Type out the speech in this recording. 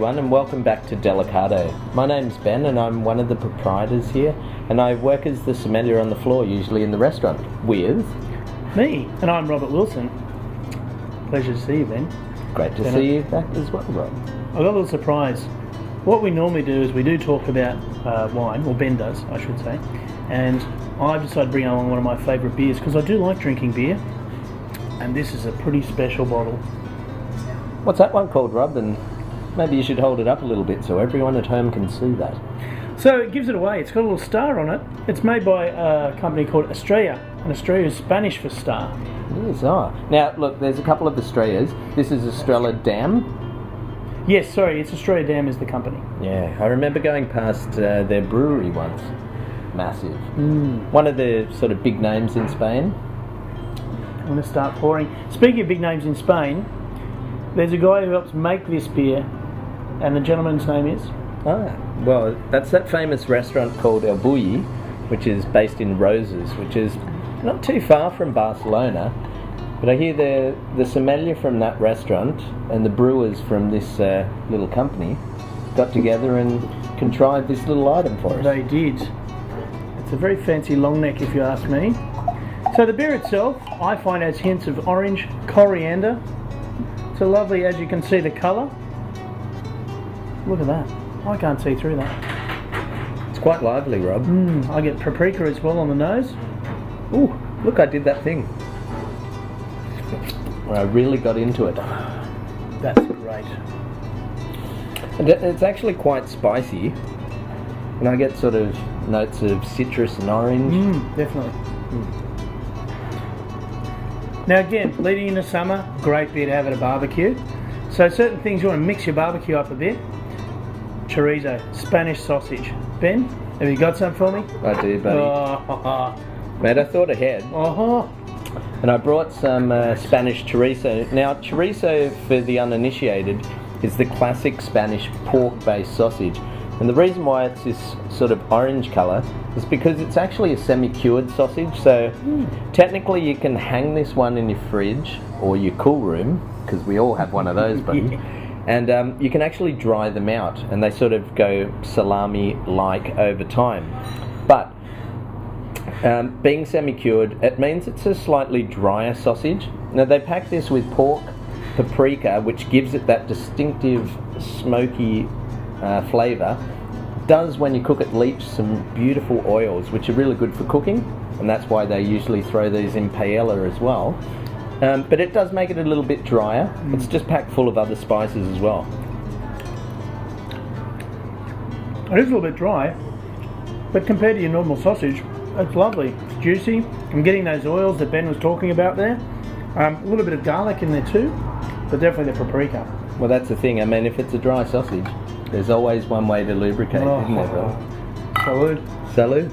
everyone, and welcome back to Delicado. My name's Ben and I'm one of the proprietors here, and I work as the sommelier on the floor, usually in the restaurant, with... Me, and I'm Robert Wilson. Pleasure to see you, Ben. Great to see you back as well, Rob. I got a little surprise. What we normally do is we do talk about wine, or Ben does, I should say, and I've decided to bring along one of my favourite beers, because I do like drinking beer, and this is a pretty special bottle. What's that one called, Rob? And maybe you should hold it up a little bit so everyone at home can see that. So it gives it away. It's got a little star on it. It's made by a company called Estrella, and Estrella is Spanish for star. Yes, Now, look, there's a couple of Estrellas. This is Estrella Damm. Yes, sorry, it's Estrella Damm is the company. Yeah, I remember going past their brewery once. Massive. One of the sort of big names in Spain. I'm going to start pouring. Speaking of big names in Spain, there's a guy who helps make this beer, and the gentleman's name is? Well, that's that famous restaurant called El Bulli, which is based in Roses, which is not too far from Barcelona. But I hear the sommelier from that restaurant and the brewers from this little company got together and contrived this little item for us. They did. It's a very fancy Longneck, if you ask me. So the beer itself, I find, has hints of orange, coriander. It's a lovely, as you can see, the colour. Look at that. I can't see through that. It's quite lively, Rob. I get paprika as well on the nose. Ooh, look, I did that thing. I really got into it. That's great. And it's actually quite spicy. And I get sort of notes of citrus and orange. Definitely. Now again, leading into summer, great beer to have at a barbecue. So certain things you want to mix your barbecue up a bit. Chorizo, Spanish sausage. Ben, have you got some for me? I do, buddy. Mate, I thought ahead. And I brought some Spanish Chorizo. Now, chorizo, for the uninitiated, is the classic Spanish pork-based sausage. And the reason why it's this sort of orange colour is because it's actually a semi-cured sausage. So technically you can hang this one in your fridge or your cool room, because we all have one of those, buddy. And you can actually dry them out, and they sort of go salami-like over time. But being semi-cured, it means it's a slightly drier sausage. Now they pack this with pork, paprika, which gives it that distinctive smoky flavour. Does, when you cook it, leach some beautiful oils, which are really good for cooking, and that's why they usually throw these in paella as well. But it does make it a little bit drier. It's just packed full of other spices as well. It is a little bit dry, but compared to your normal sausage, it's lovely. It's juicy. I'm getting those oils that Ben was talking about there. A little bit of garlic in there too, but definitely the paprika. Well, that's the thing. I mean, if it's a dry sausage, there's always one way to lubricate, isn't there, bro? Salud. Salud.